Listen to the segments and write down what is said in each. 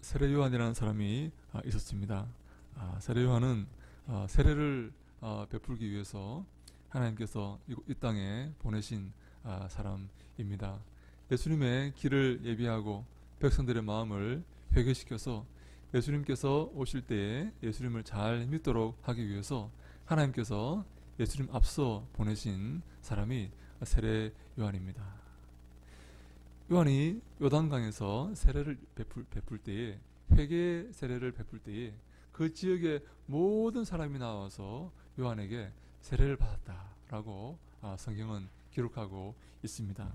세례 요한이라는 사람이 있었습니다. 세례 요한은 세례를 베풀기 위해서 하나님께서 이 땅에 보내신 사람입니다. 예수님의 길을 예비하고 백성들의 마음을 회개시켜서 예수님께서 오실 때에 예수님을 잘 믿도록 하기 위해서 하나님께서 예수님 앞서 보내신 사람이 세례 요한입니다. 요한이 요단강에서 세례를 베풀 때에, 회개 세례를 베풀 때에 그 지역의 모든 사람이 나와서 요한에게 세례를 받았다라고 성경은 기록하고 있습니다.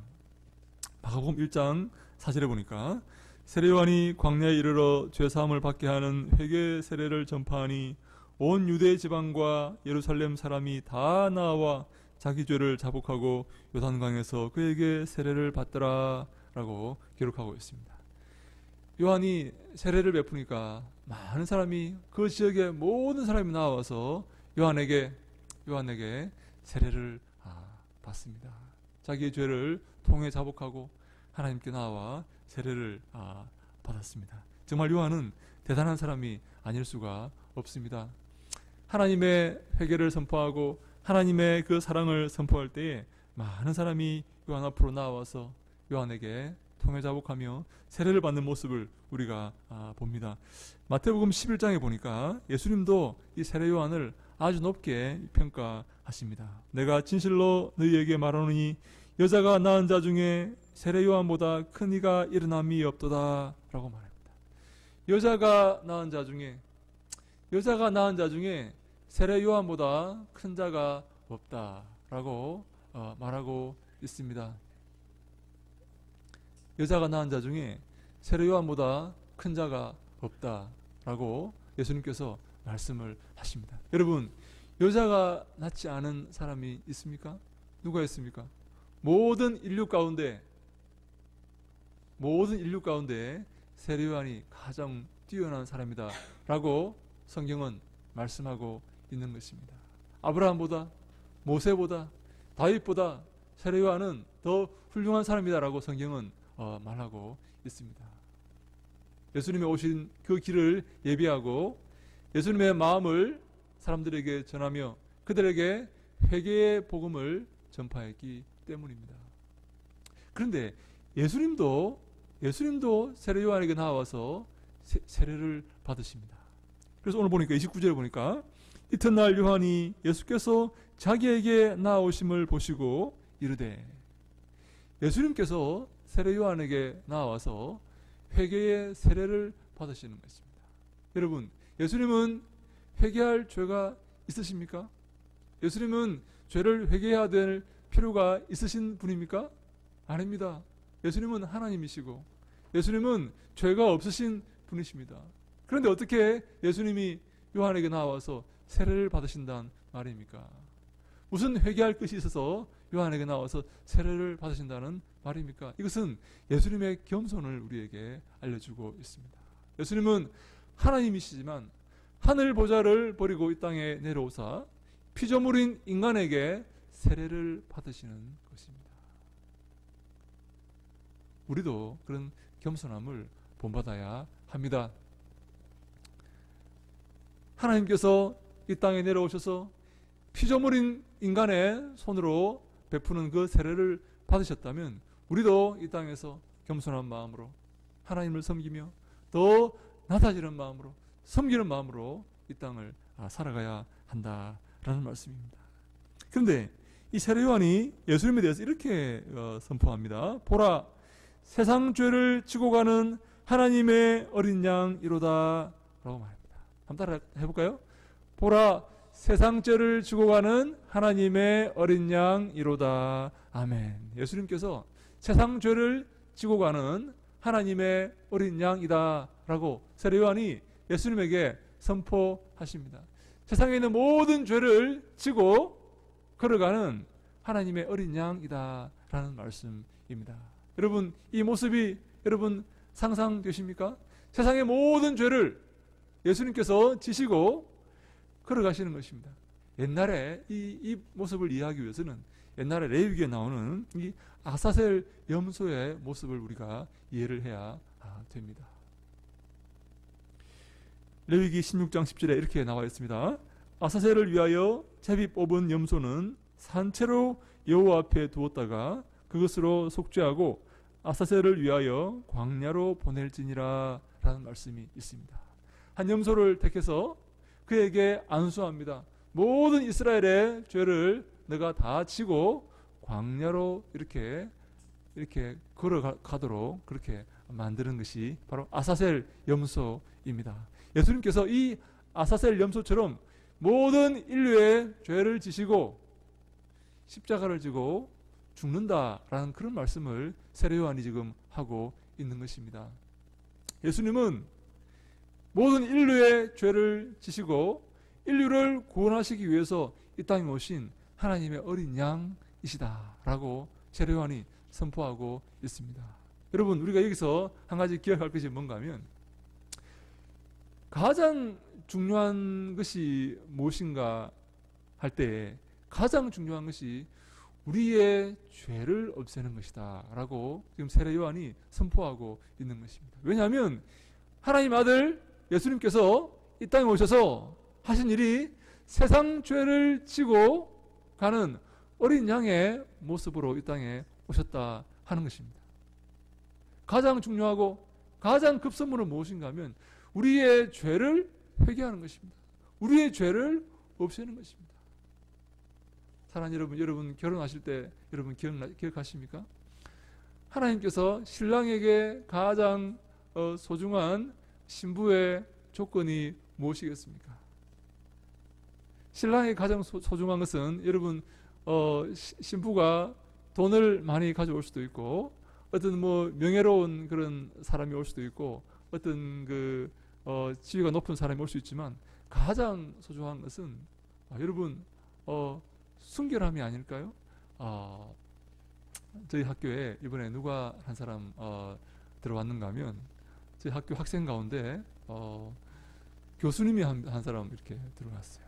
마가복음 1장 4절에 보니까 세례 요한이 광야에 이르러 죄사함을 받게 하는 회개 세례를 전파하니 온 유대 지방과 예루살렘 사람이 다 나와 자기 죄를 자복하고 요단강에서 그에게 세례를 받더라 라고 기록하고 있습니다. 요한이 세례를 베푸니까 많은 사람이, 그 지역의 모든 사람이 나와서 요한에게 세례를 받습니다. 자기의 죄를 통해 자복하고 하나님께 나와 세례를 받았습니다. 정말 요한은 대단한 사람이 아닐 수가 없습니다. 하나님의 회개를 선포하고 하나님의 그 사랑을 선포할 때에 많은 사람이 요한 앞으로 나와서 요한에게 통해 자복하며 세례를 받는 모습을 우리가 봅니다. 마태복음 11장에 보니까 예수님도 이 세례 요한을 아주 높게 평가하십니다. 내가 진실로 너희에게 말하노니 여자가 낳은 자 중에 세례 요한보다 큰 이가 일어남이 없도다 라고 말합니다. 여자가 낳은 자 중에 세례 요한보다 큰 자가 없다라고 말하고 있습니다. 여자가 낳은 자 중에 세례 요한보다 큰 자가 없다라고 예수님께서 말씀을 하십니다. 여러분, 여자가 낳지 않은 사람이 있습니까? 누가 있습니까? 모든 인류 가운데 세례 요한이 가장 뛰어난 사람이다 라고 성경은 말씀하고 있는 것입니다. 아브라함보다, 모세보다, 다윗보다 세례 요한은 더 훌륭한 사람이다라고 성경은 말하고 있습니다. 예수님이 오신 그 길을 예비하고 예수님의 마음을 사람들에게 전하며 그들에게 회개의 복음을 전파했기 때문입니다. 그런데 예수님도 세례 요한에게 나와서 세례를 받으십니다. 그래서 오늘 보니까 29절에 보니까 이튿날 요한이 예수께서 자기에게 나오심을 보시고 이르되, 예수님께서 세례 요한에게 나와서 회개의 세례를 받으시는 것입니다. 여러분, 예수님은 회개할 죄가 있으십니까? 예수님은 죄를 회개해야 될 필요가 있으신 분입니까? 아닙니다. 예수님은 하나님이시고 예수님은 죄가 없으신 분이십니다. 그런데 어떻게 예수님이 요한에게 나와서 세례를 받으신다는 말입니까? 무슨 회개할 것이 있어서 요한에게 나와서 세례를 받으신다는 말입니까? 이것은 예수님의 겸손을 우리에게 알려주고 있습니다. 예수님은 하나님이시지만 하늘 보좌를 버리고 이 땅에 내려오사 피조물인 인간에게 세례를 받으시는 것입니다. 우리도 그런 겸손함을 본받아야 합니다. 하나님께서 이 땅에 내려오셔서 피조물인 인간의 손으로 베푸는 그 세례를 받으셨다면 우리도 이 땅에서 겸손한 마음으로 하나님을 섬기며 더 낮아지는 마음으로 섬기는 마음으로 이 땅을 살아가야 한다라는 말씀입니다. 그런데 이 세례 요한이 예수님에 대해서 이렇게 선포합니다. 보라, 세상 죄를 지고 가는 하나님의 어린 양이로다 라고 말합니다. 한번 따라 해볼까요? 보라, 세상 죄를 지고 가는 하나님의 어린 양이로다. 아멘. 예수님께서 세상 죄를 지고 가는 하나님의 어린 양이다 라고 세례 요한이 예수님에게 선포하십니다. 세상에 있는 모든 죄를 지고 걸어가는 하나님의 어린 양이다 라는 말씀입니다. 여러분, 이 모습이 여러분 상상되십니까? 세상의 모든 죄를 예수님께서 지시고 걸어가시는 것입니다. 옛날에 이 모습을 이해하기 위해서는 옛날에 레위기에 나오는 이 아사셀 염소의 모습을 우리가 이해를 해야 됩니다. 레위기 16장 10절에 이렇게 나와 있습니다. 아사셀을 위하여 제비 뽑은 염소는 산채로 여호와 앞에 두었다가 그것으로 속죄하고 아사셀을 위하여 광야로 보낼지니라 라는 말씀이 있습니다. 한 염소를 택해서 그에게 안수합니다. 모든 이스라엘의 죄를 내가 다 지고 광야로 이렇게 걸어가도록 그렇게 만드는 것이 바로 아사셀 염소입니다. 예수님께서 이 아사셀 염소처럼 모든 인류의 죄를 지시고 십자가를 지고 죽는다라는 그런 말씀을 세례 요한이 지금 하고 있는 것입니다. 예수님은 모든 인류의 죄를 지시고 인류를 구원하시기 위해서 이 땅에 오신 하나님의 어린 양이시다라고 세례 요한이 선포하고 있습니다. 여러분, 우리가 여기서 한 가지 기억할 것이 뭔가 하면 가장 중요한 것이 무엇인가 할 때 가장 중요한 것이 우리의 죄를 없애는 것이다 라고 지금 세례 요한이 선포하고 있는 것입니다. 왜냐하면 하나님 아들 예수님께서 이 땅에 오셔서 하신 일이 세상 죄를 지고 가는 어린 양의 모습으로 이 땅에 오셨다 하는 것입니다. 가장 중요하고 가장 급선무는 무엇인가 하면 우리의 죄를 회개하는 것입니다. 우리의 죄를 없애는 것입니다. 사랑하는 여러분 결혼하실 때 여러분 기억하십니까? 하나님께서 신랑에게 가장 소중한 신부의 조건이 무엇이겠습니까? 신랑에게 가장 소중한 것은 여러분 신부가 돈을 많이 가져올 수도 있고 어떤 명예로운 그런 사람이 올 수도 있고 어떤 지위가 높은 사람이 올 수 있지만 가장 소중한 것은 여러분 순결함이 아닐까요? 저희 학교에 이번에 누가 한 사람 들어왔는가 하면 저희 학교 학생 가운데 교수님이 한 사람 이렇게 들어왔어요.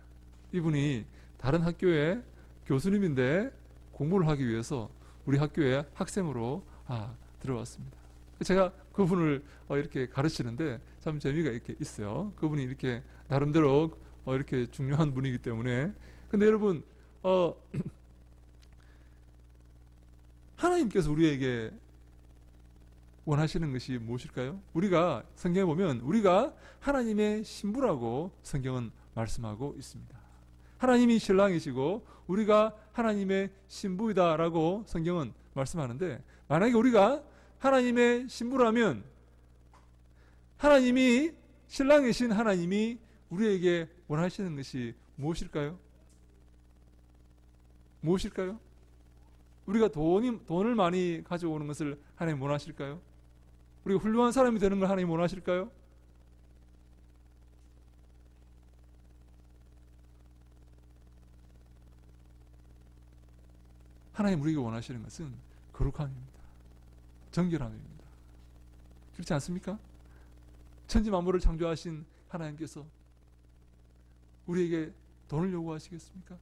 이분이 다른 학교의 교수님인데 공부를 하기 위해서 우리 학교에 학생으로 들어왔습니다. 제가 그분을 이렇게 가르치는데 참 재미가 이렇게 있어요. 그분이 이렇게 나름대로 이렇게 중요한 분이기 때문에. 근데 여러분 하나님께서 우리에게 원하시는 것이 무엇일까요? 우리가 성경에 보면 우리가 하나님의 신부라고 성경은 말씀하고 있습니다. 하나님이 신랑이시고 우리가 하나님의 신부이다라고 성경은 말씀하는데 만약에 우리가 하나님의 신부라면 하나님이 신랑이신 하나님이 우리에게 원하시는 것이 무엇일까요? 무엇일까요? 우리가 돈을 많이 가져오는 것을 하나님 원하실까요? 우리가 훌륭한 사람이 되는 걸 하나님 원하실까요? 하나님 우리에게 원하시는 것은 거룩함입니다. 정결함입니다. 그렇지 않습니까? 천지 만물을 창조하신 하나님께서 우리에게 돈을 요구하시겠습니까?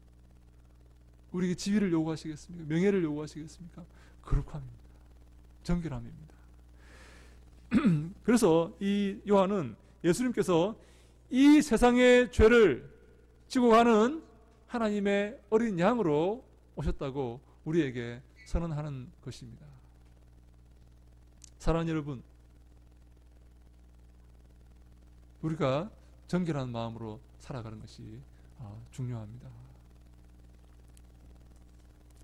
우리에게 지위를 요구하시겠습니까? 명예를 요구하시겠습니까? 거룩함입니다. 정결함입니다. 그래서 이 요한은 예수님께서 이 세상의 죄를 지고 가는 하나님의 어린 양으로 오셨다고 우리에게 선언하는 것입니다. 사랑하는 여러분, 우리가 정결한 마음으로 살아가는 것이 중요합니다.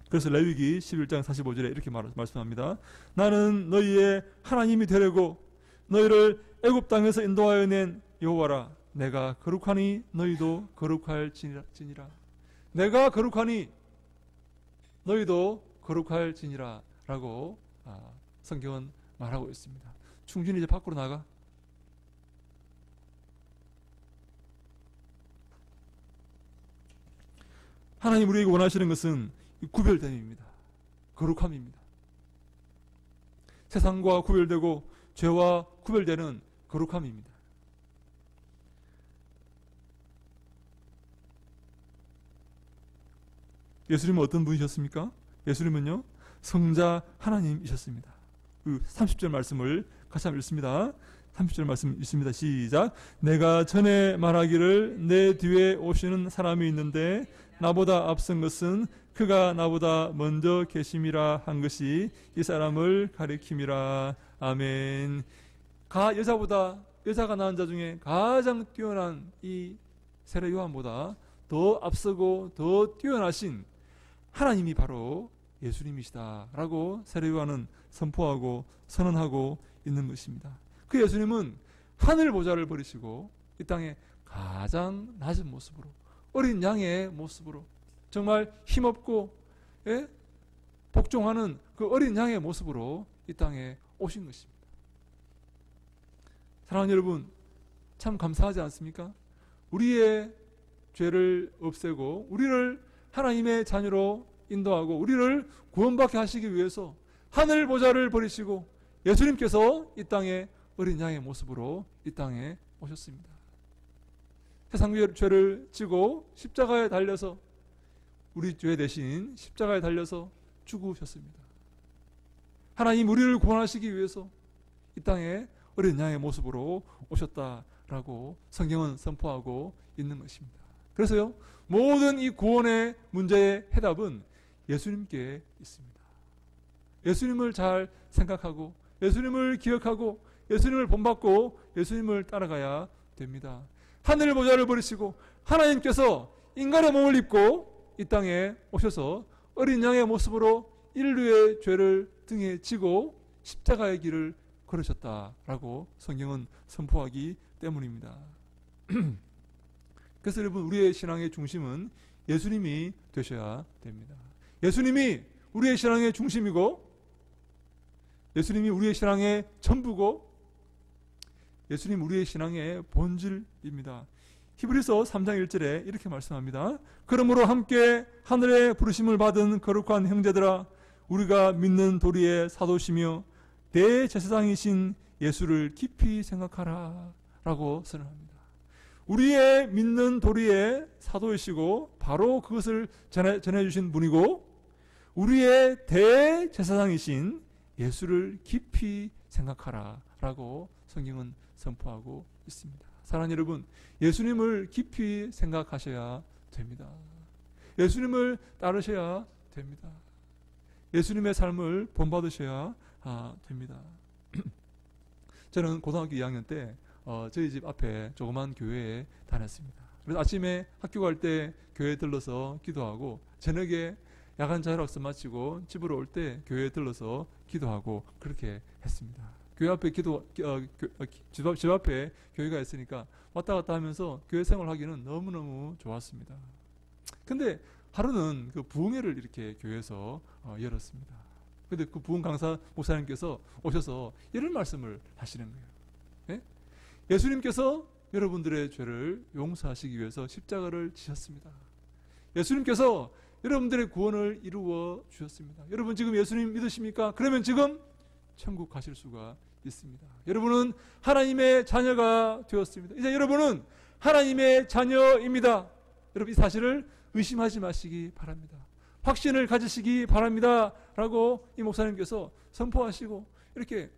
그래서 레위기 11장 45절에 이렇게 말씀합니다. 나는 너희의 하나님이 되려고 너희를 애굽 땅에서 인도하여 낸 여호와라. 내가 거룩하니 너희도 거룩할지니라. 내가 거룩하니 너희도 거룩할지니라 라고 성경은 말하고 있습니다. 충준이 이제 밖으로 나가. 하나님 우리에게 원하시는 것은 구별됨입니다. 거룩함입니다. 세상과 구별되고 죄와 구별되는 거룩함입니다. 예수님은 어떤 분이셨습니까? 예수님은요 성자 하나님이셨습니다. 그 30절 말씀을 같이 한번 읽습니다. 30절 말씀 있습니다. 시작. 내가 전에 말하기를 내 뒤에 오시는 사람이 있는데 나보다 앞선 것은 그가 나보다 먼저 계심이라 한 것이 이 사람을 가리킴이라. 아멘. 여자가 낳은 자 중에 가장 뛰어난 이 세례 요한보다 더 앞서고 더 뛰어나신 하나님이 바로 예수님이시다라고 세례 요한은 선포하고 선언하고 있는 것입니다. 그 예수님은 하늘 보좌를 버리시고 이 땅에 가장 낮은 모습으로, 어린 양의 모습으로, 정말 힘없고 복종하는 그 어린 양의 모습으로 이 땅에 오신 것입니다. 사랑하는 여러분, 참 감사하지 않습니까? 우리의 죄를 없애고 우리를 하나님의 자녀로 인도하고 우리를 구원받게 하시기 위해서 하늘 보좌를 버리시고 예수님께서 이 땅에 어린 양의 모습으로 이 땅에 오셨습니다. 세상 죄를 지고 십자가에 달려서 우리 죄 대신 십자가에 달려서 죽으셨습니다. 하나님 우리를 구원하시기 위해서 이 땅에 어린 양의 모습으로 오셨다라고 성경은 선포하고 있는 것입니다. 그래서요, 모든 이 구원의 문제의 해답은 예수님께 있습니다. 예수님을 잘 생각하고 예수님을 기억하고 예수님을 본받고 예수님을 따라가야 됩니다. 하늘 보좌를 버리시고 하나님께서 인간의 몸을 입고 이 땅에 오셔서 어린 양의 모습으로 인류의 죄를 등에 지고 십자가의 길을 걸으셨다라고 성경은 선포하기 때문입니다. 그래서 여러분, 우리의 신앙의 중심은 예수님이 되셔야 됩니다. 예수님이 우리의 신앙의 중심이고 예수님이 우리의 신앙의 전부고 예수님 우리의 신앙의 본질입니다. 히브리서 3장 1절에 이렇게 말씀합니다. 그러므로 함께 하늘의 부르심을 받은 거룩한 형제들아, 우리가 믿는 도리의 사도시며 대제사장이신 예수를 깊이 생각하라 라고 선언합니다. 우리의 믿는 도리의 사도이시고 바로 그것을 전해주신 분이고 우리의 대제사장이신 예수를 깊이 생각하라 라고 성경은 선포하고 있습니다. 사랑하는 여러분, 예수님을 깊이 생각하셔야 됩니다. 예수님을 따르셔야 됩니다. 예수님의 삶을 본받으셔야 됩니다. 저는 고등학교 2학년 때 저희 집 앞에 조그만 교회에 다녔습니다. 그래서 아침에 학교 갈 때 교회에 들러서 기도하고 저녁에 야간 자율학습 마치고 집으로 올 때 교회에 들러서 기도하고 그렇게 했습니다. 교회 앞에 집 앞에 교회가 있으니까 왔다 갔다 하면서 교회 생활하기는 너무너무 좋았습니다. 근데 하루는 그 부흥회를 이렇게 교회에서 열었습니다. 근데 그 부흥 강사 목사님께서 오셔서 이런 말씀을 하시는 거예요. 예? 예수님께서 여러분들의 죄를 용서하시기 위해서 십자가를 지셨습니다. 예수님께서 여러분들의 구원을 이루어 주셨습니다. 여러분 지금 예수님 믿으십니까? 그러면 지금 천국 가실 수가 있습니다. 여러분은 하나님의 자녀가 되었습니다. 이제 여러분은 하나님의 자녀입니다. 여러분 이 사실을 의심하지 마시기 바랍니다. 확신을 가지시기 바랍니다. 라고 이 목사님께서 선포하시고 이렇게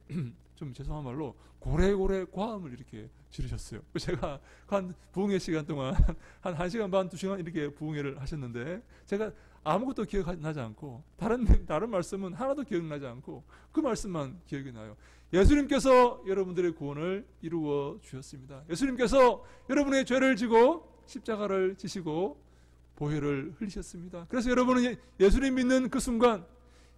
좀 죄송한 말로 고래고래 과음을 이렇게 지르셨어요. 제가 한 부흥회 시간 동안 한 1시간 반, 2시간 이렇게 부흥회를 하셨는데 제가 아무것도 기억나지 않고 다른 말씀은 하나도 기억나지 않고 그 말씀만 기억이 나요. 예수님께서 여러분들의 구원을 이루어 주셨습니다. 예수님께서 여러분의 죄를 지고 십자가를 지시고 보혈을 흘리셨습니다. 그래서 여러분은 예수님 믿는 그 순간,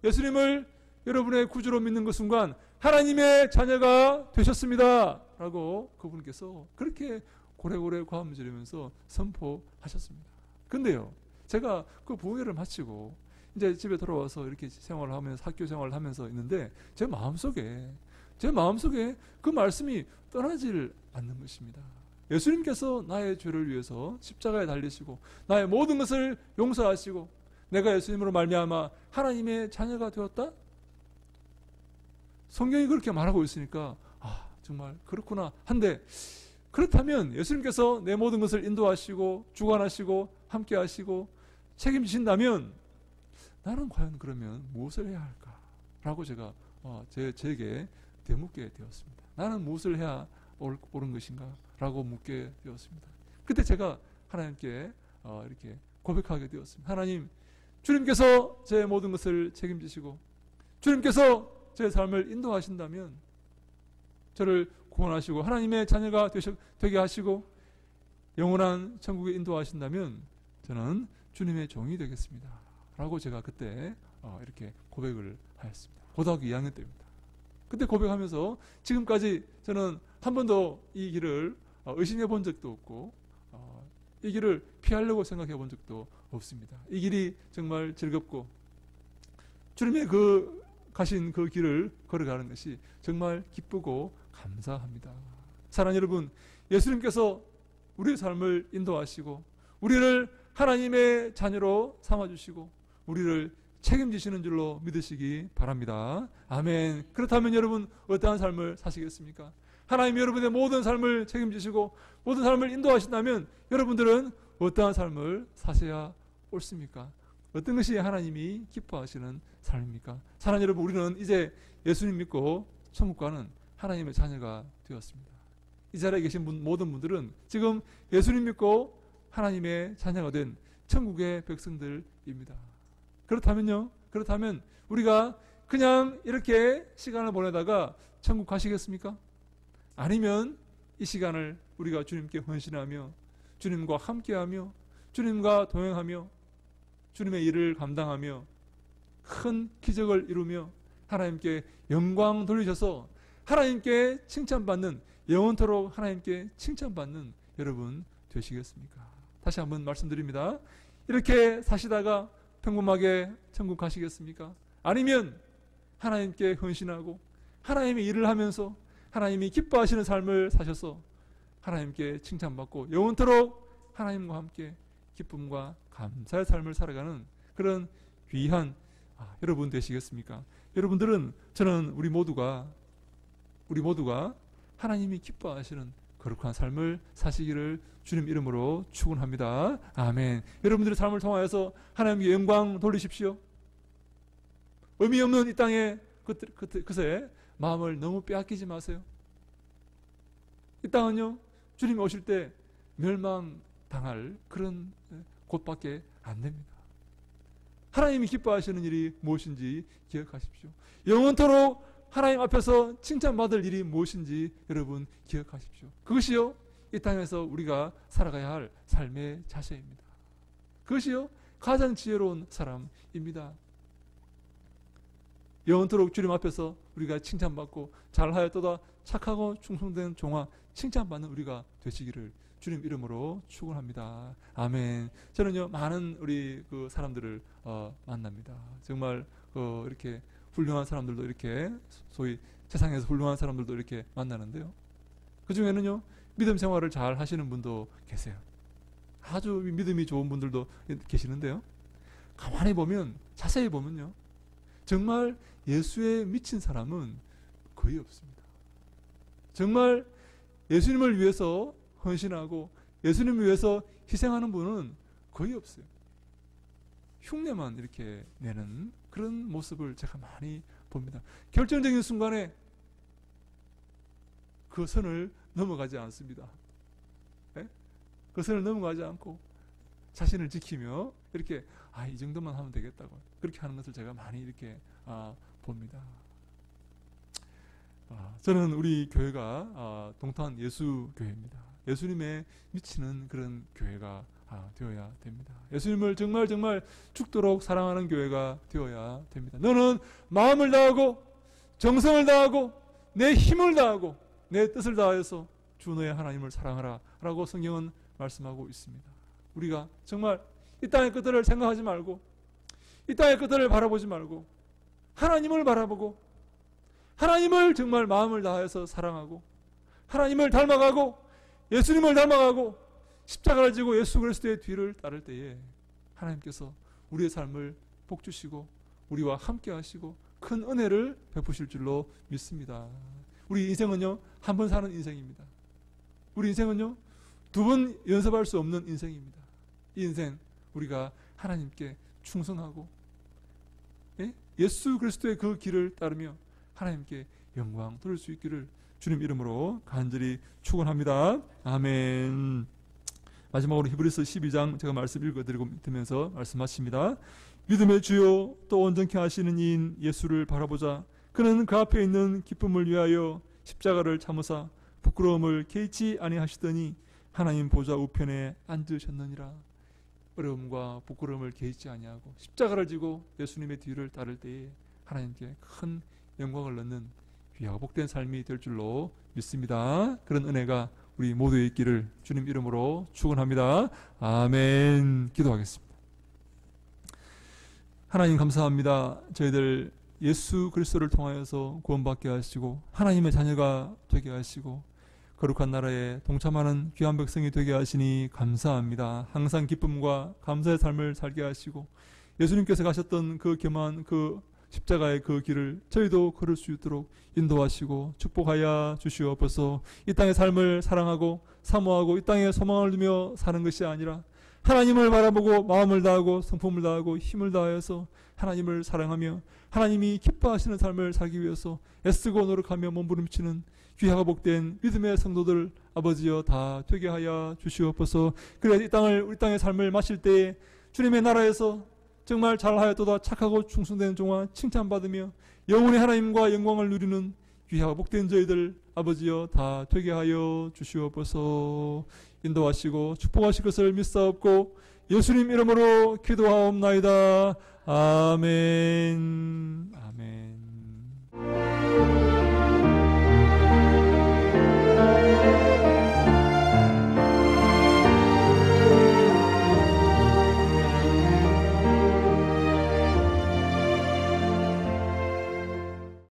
예수님을 여러분의 구주로 믿는 그 순간 하나님의 자녀가 되셨습니다. 라고 그분께서 그렇게 고래고래 과음을 지르면서 선포하셨습니다. 근데요, 제가 그 부흥회를 마치고 이제 집에 돌아와서 이렇게 생활을 하면서 학교 생활을 하면서 있는데 제 마음속에 그 말씀이 떠나질 않는 것입니다. 예수님께서 나의 죄를 위해서 십자가에 달리시고 나의 모든 것을 용서하시고 내가 예수님으로 말미암아 하나님의 자녀가 되었다? 성경이 그렇게 말하고 있으니까 정말 그렇구나 한데, 그렇다면 예수님께서 내 모든 것을 인도하시고 주관하시고 함께 하시고 책임지신다면 나는 과연 그러면 무엇을 해야 할까? 라고 제가 제게 되묻게 되었습니다. 나는 무엇을 해야 옳은 것인가? 라고 묻게 되었습니다. 그때 제가 하나님께 이렇게 고백하게 되었습니다. 하나님, 주님께서 제 모든 것을 책임지시고 주님께서 제 삶을 인도하신다면 저를 구원하시고 하나님의 자녀가 되게 하시고 영원한 천국에 인도하신다면 저는 주님의 종이 되겠습니다. 라고 제가 그때 이렇게 고백을 하였습니다. 고등학교 2학년 때입니다. 그때 고백하면서 지금까지 저는 한 번도 이 길을 의심해 본 적도 없고 이 길을 피하려고 생각해 본 적도 없습니다. 이 길이 정말 즐겁고 주님의 가신 그 길을 걸어가는 것이 정말 기쁘고 감사합니다. 사랑하는 여러분, 예수님께서 우리의 삶을 인도하시고 우리를 하나님의 자녀로 삼아주시고 우리를 책임지시는 줄로 믿으시기 바랍니다. 아멘. 그렇다면 여러분 어떠한 삶을 사시겠습니까? 하나님 여러분의 모든 삶을 책임지시고 모든 삶을 인도하신다면 여러분들은 어떠한 삶을 사셔야 옳습니까? 어떤 것이 하나님이 기뻐하시는 삶입니까? 사랑하는 여러분, 우리는 이제 예수님 믿고 천국 가는 하나님의 자녀가 되었습니다. 이 자리에 계신 모든 분들은 지금 예수님 믿고 하나님의 자녀가 된 천국의 백성들입니다. 그렇다면 우리가 그냥 이렇게 시간을 보내다가 천국 가시겠습니까? 아니면 이 시간을 우리가 주님께 헌신하며 주님과 함께하며 주님과 동행하며 주님의 일을 감당하며 큰 기적을 이루며 하나님께 영광 돌리셔서 하나님께 칭찬받는, 영원토록 하나님께 칭찬받는 여러분 되시겠습니까? 다시 한번 말씀드립니다. 이렇게 사시다가 평범하게 천국 가시겠습니까? 아니면 하나님께 헌신하고 하나님의 일을 하면서 하나님이 기뻐하시는 삶을 사셔서 하나님께 칭찬받고 영원토록 하나님과 함께 기쁨과 감사의 삶을 살아가는 그런 귀한 여러분 되시겠습니까? 여러분들은, 저는 우리 모두가 하나님이 기뻐하시는 거룩한 삶을 사시기를 주님 이름으로 축원합니다. 아멘. 여러분들의 삶을 통하여서 하나님께 영광 돌리십시오. 의미 없는 이 땅의 것에 마음을 너무 빼앗기지 마세요. 이 땅은요, 주님이 오실 때 멸망당할 그런 곳밖에 안 됩니다. 하나님이 기뻐하시는 일이 무엇인지 기억하십시오. 영원토록 하나님 앞에서 칭찬받을 일이 무엇인지 여러분 기억하십시오. 그것이요, 이 땅에서 우리가 살아가야 할 삶의 자세입니다. 그것이요, 가장 지혜로운 사람입니다. 영원토록 주님 앞에서 우리가 칭찬받고 잘하였도다 착하고 충성된 종아 칭찬받는 우리가 되시기를 주님 이름으로 축원합니다. 아멘. 저는요, 많은 우리 사람들을 만납니다. 정말 이렇게 훌륭한 사람들도 이렇게 소위 세상에서 훌륭한 사람들도 이렇게 만나는데요. 그 중에는요, 믿음 생활을 잘 하시는 분도 계세요. 아주 믿음이 좋은 분들도 계시는데요. 가만히 보면, 자세히 보면요, 정말 예수에 미친 사람은 거의 없습니다. 정말 예수님을 위해서 헌신하고 예수님을 위해서 희생하는 분은 거의 없어요. 흉내만 이렇게 내는 그런 모습을 제가 많이 봅니다. 결정적인 순간에 그 선을 넘어가지 않습니다. 네? 그 선을 넘어가지 않고 자신을 지키며 이렇게 이 정도만 하면 되겠다고 그렇게 하는 것을 제가 많이 이렇게 봅니다. 저는 우리 교회가 동탄 예수교회입니다. 예수님에 미치는 그런 교회가 되어야 됩니다. 예수님을 정말 죽도록 사랑하는 교회가 되어야 됩니다. 너는 마음을 다하고 정성을 다하고 내 힘을 다하고 내 뜻을 다하여서 주 너의 하나님을 사랑하라 라고 성경은 말씀하고 있습니다. 우리가 정말 이 땅의 것들을 생각하지 말고 이 땅의 것들을 바라보지 말고 하나님을 바라보고 하나님을 정말 마음을 다해서 사랑하고 하나님을 닮아가고 예수님을 닮아가고 십자가를 지고 예수 그리스도의 뒤를 따를 때에 하나님께서 우리의 삶을 복주시고 우리와 함께 하시고 큰 은혜를 베푸실 줄로 믿습니다. 우리 인생은요, 한 번 사는 인생입니다. 우리 인생은요, 두 번 연습할 수 없는 인생입니다. 이 인생 우리가 하나님께 충성하고 예수 그리스도의 그 길을 따르며 하나님께 영광 돌릴 수 있기를 주님 이름으로 간절히 축원합니다. 아멘. 마지막으로 히브리서 12장 제가 말씀 읽어드리면서 말씀 마칩니다. 믿음의 주요 또 온전케 하시는 이인 예수를 바라보자. 그는 그 앞에 있는 기쁨을 위하여 십자가를 참으사 부끄러움을 개의치 아니하시더니 하나님 보좌 우편에 앉으셨느니라. 어려움과 부끄러움을 개의치 아니하고 십자가를 지고 예수님의 뒤를 따를 때에 하나님께 큰 영광을 얻는 귀하고 복된 삶이 될 줄로 믿습니다. 그런 은혜가 우리 모두에 있기를 주님 이름으로 축원합니다. 아멘. 기도하겠습니다. 하나님 감사합니다. 저희들 예수 그리스도를 통하여서 구원받게 하시고 하나님의 자녀가 되게 하시고 거룩한 나라에 동참하는 귀한 백성이 되게 하시니 감사합니다. 항상 기쁨과 감사의 삶을 살게 하시고 예수님께서 가셨던 그 겸한 그 십자가의 그 길을 저희도 걸을 수 있도록 인도하시고 축복하여 주시옵소서. 이 땅의 삶을 사랑하고 사모하고 이 땅에 소망을 두며 사는 것이 아니라 하나님을 바라보고 마음을 다하고 성품을 다하고 힘을 다하여서 하나님을 사랑하며 하나님이 기뻐하시는 삶을 살기 위해서 애쓰고 노력하며 몸부림치는 귀하고 복된 믿음의 성도들 아버지여 다 되게 하여 주시옵소서. 그래야 우리 땅의 삶을 마실 때에 주님의 나라에서 정말 잘하였도다 착하고 충성된 종아 칭찬받으며 영원히 하나님과 영광을 누리는 귀하고 복된 저희들 아버지여 다 되게 하여 주시옵소서. 인도하시고 축복하실 것을 믿사옵고 예수님 이름으로 기도하옵나이다. 아멘. 아멘.